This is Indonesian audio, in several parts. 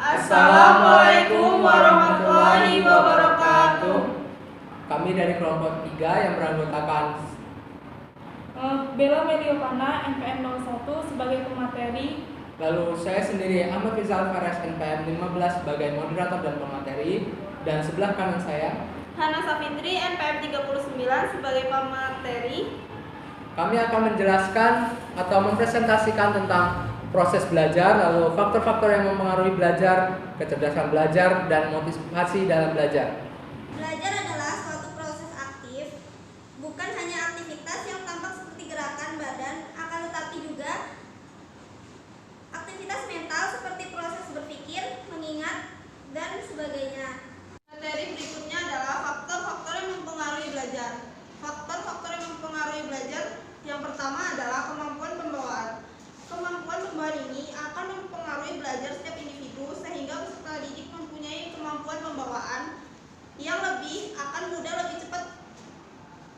Assalamualaikum warahmatullahi wabarakatuh. Kami dari kelompok 3 yang beranggotakan Bella Mediopana, NPM 01 sebagai pemateri. Lalu saya sendiri Ahmad Rizal Fares, NPM 15 sebagai moderator dan pemateri. Dan sebelah kanan saya Hana Safitri, NPM 39 sebagai pemateri. kami akan menjelaskan atau mempresentasikan tentang proses belajar, lalu faktor-faktor yang mempengaruhi belajar, kecerdasan belajar, dan motivasi dalam belajar. Belajar adalah suatu proses aktif, bukan hanya aktivitas yang tampak seperti gerakan badan, akan tetapi juga aktivitas mental seperti proses berpikir, mengingat, dan sebagainya. Materi berikutnya adalah faktor-faktor yang mempengaruhi belajar. Faktor-faktor yang mempengaruhi belajar yang pertama adalah kemampuan pembawaan. Kemampuan pembawaan ini akan mempengaruhi belajar setiap individu sehingga peserta didik mempunyai kemampuan pembawaan yang akan mudah lebih cepat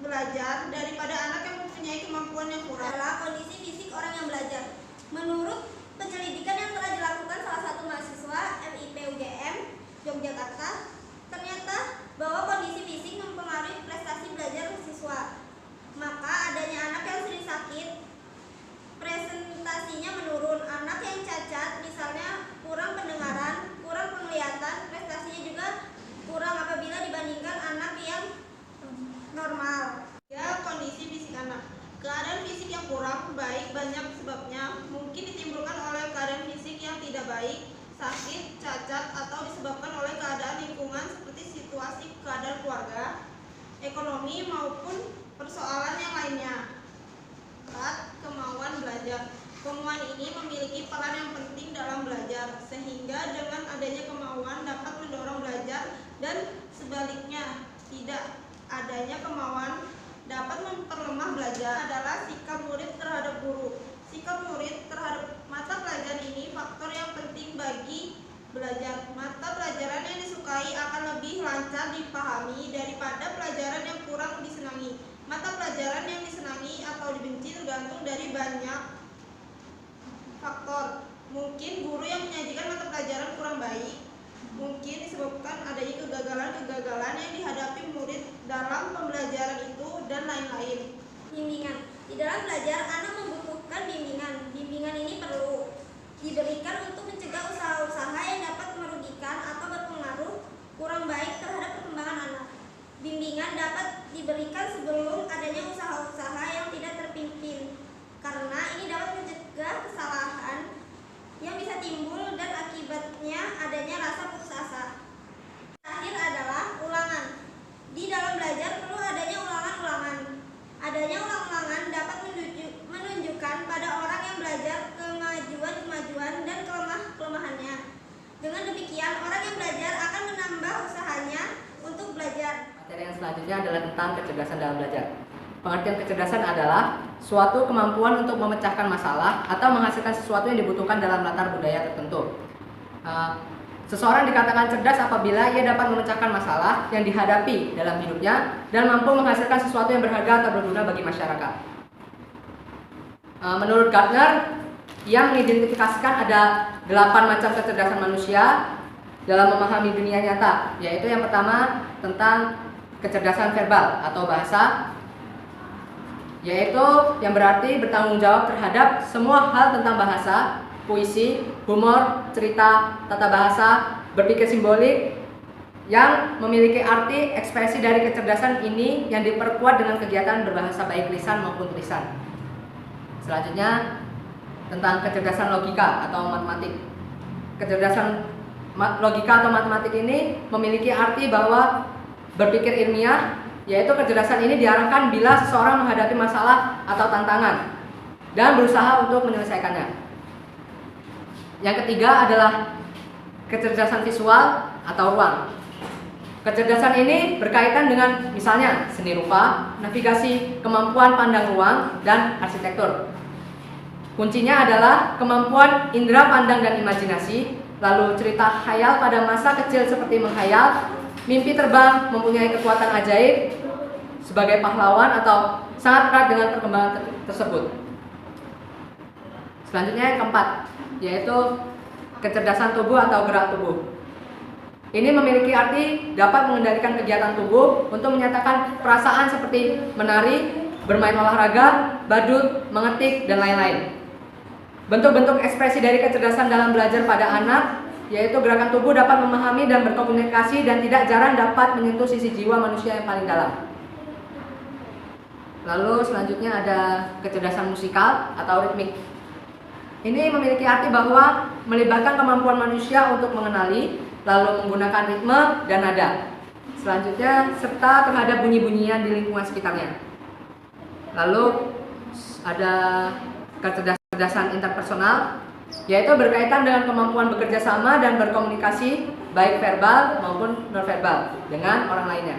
belajar daripada anak yang mempunyai kemampuan yang kurang. Adalah kondisi fisik orang yang belajar. Menurut penyelidikan yang telah dilakukan salah satu mahasiswa MIP UGM Yogyakarta, ternyata bahwa kondisi fisik mempengaruhi prestasi belajar siswa. Maka adanya anak yang sering sakit, presentasinya menurun. Anak yang cacat, misalnya kurang pendengaran, kurang penglihatan, prestasinya juga kurang apabila dibandingkan anak yang normal. Ya, kondisi fisik anak. Keadaan fisik yang kurang baik banyak sebabnya. Mungkin ditimbulkan oleh keadaan fisik yang tidak baik, sakit, cacat, atau disebabkan oleh keadaan lingkungan seperti situasi keadaan keluarga, ekonomi, maupun persoalan yang lainnya. 4. Kemauan belajar. Kemauan ini memiliki peran yang penting dalam belajar, sehingga dengan adanya kemauan dapat mendorong belajar, dan sebaliknya, tidak adanya kemauan dapat memperlemah belajar. Adalah sikap murid terhadap guru. Sikap murid terhadap mata pelajaran ini faktor yang penting bagi belajar. Mata pelajaran yang disukai akan lebih lancar dipahami daripada pelajaran yang kurang disenangi. Mata pelajaran yang disenangi atau dibenci tergantung dari banyak faktor. Mungkin guru yang menyajikan mata pelajaran kurang baik, mungkin disebabkan adanya kegagalan-kegagalan yang dihadapi murid dalam pembelajaran itu, dan lain-lain. Bimbingan. Di dalam belajar, anak membutuhkan bimbingan. Bimbingan ini perlu diberikan untuk mencegah usaha-usaha yang dapat merugikan atau berpengaruh kurang baik terhadap perkembangan anak. Bimbingan dapat diberikan sebelum adanya usaha-usaha yang tidak terpimpin, karena ini dapat mencegah kesalahan yang bisa timbul dan akibatnya adanya rasa putus asa. Terakhir adalah ulangan. Di dalam belajar perlu adanya ulangan-ulangan. Adanya ulang-ulangan dapat menunjukkan pada orang yang belajar kemajuan-kemajuan dan kelemahannya. Dengan demikian, orang yang belajar akan menambah usahanya untuk belajar. Materi yang selanjutnya adalah tentang kecerdasan dalam belajar. Pengertian kecerdasan adalah suatu kemampuan untuk memecahkan masalah atau menghasilkan sesuatu yang dibutuhkan dalam latar budaya tertentu. Seseorang dikatakan cerdas apabila ia dapat memecahkan masalah yang dihadapi dalam hidupnya dan mampu menghasilkan sesuatu yang berharga atau berguna bagi masyarakat. Menurut Gardner, ia mengidentifikasikan ada 8 macam kecerdasan manusia dalam memahami dunia nyata, yaitu yang pertama tentang kecerdasan verbal atau bahasa, yaitu yang berarti bertanggung jawab terhadap semua hal tentang bahasa, puisi, humor, cerita, tata bahasa, berpikir simbolik, yang memiliki arti ekspresi dari kecerdasan ini yang diperkuat dengan kegiatan berbahasa baik lisan maupun tulisan. Selanjutnya tentang kecerdasan logika atau matematik. Kecerdasan logika atau matematik ini memiliki arti bahwa berpikir ilmiah, yaitu kecerdasan ini diarahkan bila seseorang menghadapi masalah atau tantangan dan berusaha untuk menyelesaikannya. Yang ketiga adalah kecerdasan visual atau ruang. Kecerdasan ini berkaitan dengan misalnya seni rupa, navigasi, kemampuan pandang ruang, dan arsitektur. Kuncinya adalah kemampuan indera pandang dan imajinasi, lalu cerita khayal pada masa kecil seperti menghayal, mimpi terbang, mempunyai kekuatan ajaib sebagai pahlawan atau sangat erat dengan perkembangan tersebut. Selanjutnya yang keempat, yaitu kecerdasan tubuh atau gerak tubuh. Ini memiliki arti dapat mengendalikan kegiatan tubuh untuk menyatakan perasaan seperti menari, bermain olahraga, badut, mengetik, dan lain-lain. Bentuk-bentuk ekspresi dari kecerdasan dalam belajar pada anak yaitu gerakan tubuh dapat memahami dan berkomunikasi dan tidak jarang dapat menyentuh sisi jiwa manusia yang paling dalam. Lalu selanjutnya ada kecerdasan musikal atau ritmik. Ini memiliki arti bahwa melibatkan kemampuan manusia untuk mengenali, lalu menggunakan ritme dan nada. Selanjutnya serta terhadap bunyi-bunyian di lingkungan sekitarnya. Lalu ada kecerdasan interpersonal, yaitu berkaitan dengan kemampuan bekerja sama dan berkomunikasi baik verbal maupun nonverbal dengan orang lainnya.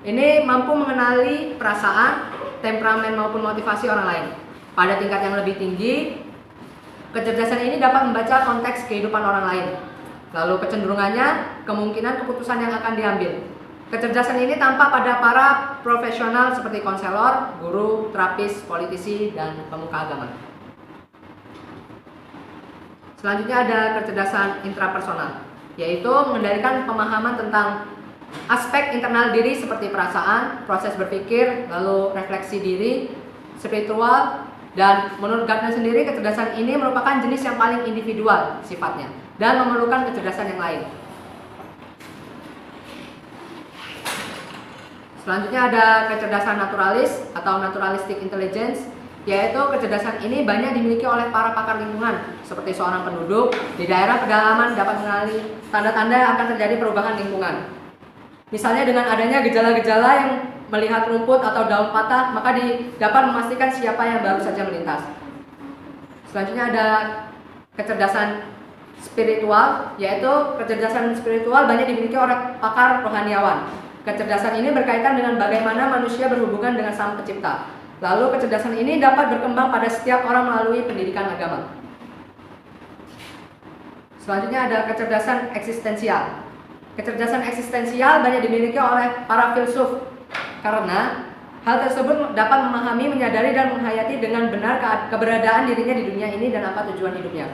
Ini mampu mengenali perasaan, temperamen maupun motivasi orang lain. Pada tingkat yang lebih tinggi, kecerdasan ini dapat membaca konteks kehidupan orang lain. Lalu kecenderungannya, kemungkinan keputusan yang akan diambil. Kecerdasan ini tampak pada para profesional seperti konselor, guru, terapis, politisi, dan pemuka agama. Selanjutnya ada kecerdasan intrapersonal, yaitu mengendalikan pemahaman tentang aspek internal diri seperti perasaan, proses berpikir, lalu refleksi diri, spiritual, dan menurut Gardner sendiri kecerdasan ini merupakan jenis yang paling individual sifatnya dan memerlukan kecerdasan yang lain. Selanjutnya ada kecerdasan naturalis atau naturalistic intelligence, yaitu kecerdasan ini banyak dimiliki oleh para pakar lingkungan seperti seorang penduduk di daerah pedalaman dapat mengenali tanda-tanda yang akan terjadi perubahan lingkungan. Misalnya dengan adanya gejala-gejala yang melihat rumput atau daun patah, maka dapat memastikan siapa yang baru saja melintas. Selanjutnya ada kecerdasan spiritual, yaitu kecerdasan spiritual banyak dimiliki oleh pakar rohaniawan. Kecerdasan ini berkaitan dengan bagaimana manusia berhubungan dengan Sang Pencipta. Lalu kecerdasan ini dapat berkembang pada setiap orang melalui pendidikan agama. Selanjutnya ada kecerdasan eksistensial. Kecerdasan eksistensial banyak dimiliki oleh para filsuf karena hal tersebut dapat memahami, menyadari, dan menghayati dengan benar keberadaan dirinya di dunia ini dan apa tujuan hidupnya.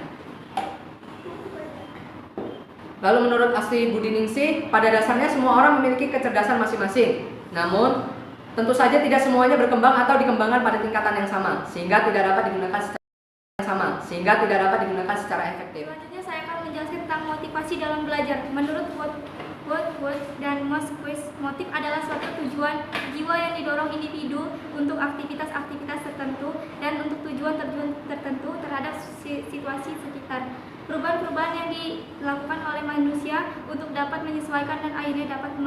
Lalu menurut Asti Budiningsih, pada dasarnya semua orang memiliki kecerdasan masing-masing. Namun, tentu saja tidak semuanya berkembang atau dikembangkan pada tingkatan yang sama, sehingga tidak dapat digunakan secara efektif. Selanjutnya saya akan menjelaskan tentang motivasi dalam belajar. Menurut Wood dan Mosquez, motif adalah suatu tujuan jiwa yang didorong individu untuk aktivitas-aktivitas tertentu dan untuk tujuan tertentu terhadap situasi sekitar. Perubahan-perubahan yang dilakukan oleh manusia untuk dapat menyesuaikan dan akhirnya dapat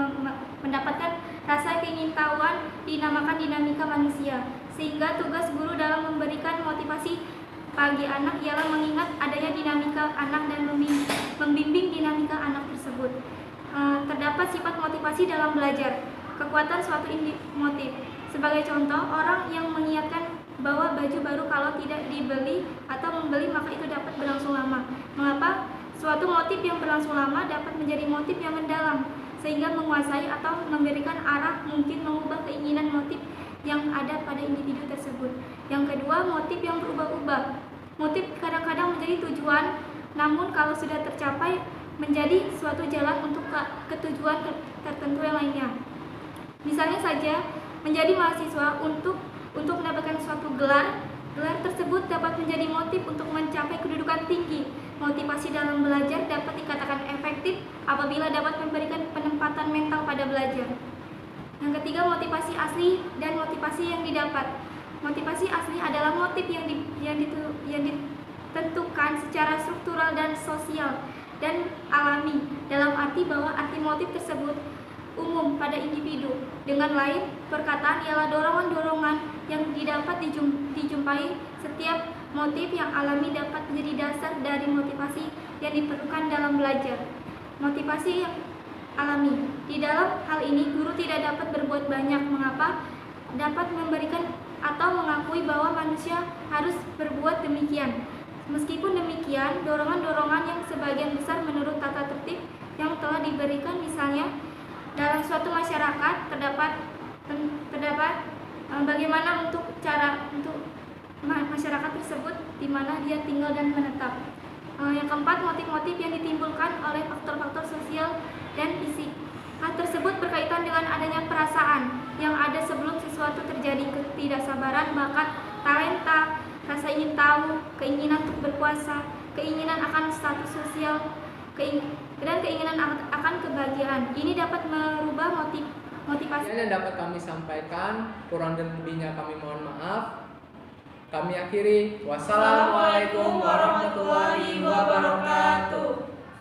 mendapatkan rasa keingintahuan dinamakan dinamika manusia. Sehingga tugas guru dalam memberikan motivasi bagi anak ialah mengingat adanya dinamika anak dan membimbing dinamika anak tersebut. Terdapat sifat motivasi dalam belajar, kekuatan suatu motif. Sebagai contoh, orang yang mengingatkan bahwa baju baru kalau tidak dibeli atau membeli maka itu dapat berlangsung lama. Mengapa? Suatu motif yang berlangsung lama dapat menjadi motif yang mendalam sehingga menguasai atau memberikan arah, mungkin mengubah keinginan motif yang ada pada individu tersebut. Yang kedua, motif yang berubah-ubah. Motif kadang-kadang menjadi tujuan, namun kalau sudah tercapai menjadi suatu jalan untuk ke tujuan tertentu yang lainnya. Misalnya saja menjadi mahasiswa untuk mendapatkan suatu gelar tersebut dapat menjadi motif untuk mencapai kedudukan tinggi. Motivasi dalam belajar dapat dikatakan efektif apabila dapat memberikan penempatan mental pada belajar. Yang ketiga, motivasi asli dan motivasi yang didapat. Motivasi asli adalah motif yang ditentukan secara struktural dan sosial dan alami, dalam arti bahwa arti motif tersebut umum pada individu. Dengan lain, perkataan ialah dorongan-dorongan yang didapat dijumpai. Setiap motif yang alami dapat menjadi dasar dari motivasi yang diperlukan dalam belajar. Motivasi yang alami. Di dalam hal ini, guru tidak dapat berbuat banyak. Mengapa? Dapat memberikan atau mengakui bahwa manusia harus berbuat demikian. Meskipun demikian, dorongan-dorongan yang sebagian besar menurut tata tertib yang telah diberikan, misalnya dalam suatu masyarakat terdapat bagaimana untuk masyarakat tersebut di mana dia tinggal dan menetap. Yang keempat, motif-motif yang ditimbulkan oleh faktor-faktor sosial dan fisik. Hal tersebut berkaitan dengan adanya perasaan yang ada sebelum sesuatu terjadi, ketidaksabaran, bakat, talenta, rasa ingin tahu, keinginan untuk berkuasa, keinginan akan status sosial, dan keinginan akan kebahagiaan. Ini dapat merubah motivasi. Yang dapat kami sampaikan, kurang dan lebihnya kami mohon maaf. Kami akhiri. Wassalamualaikum warahmatullahi wabarakatuh.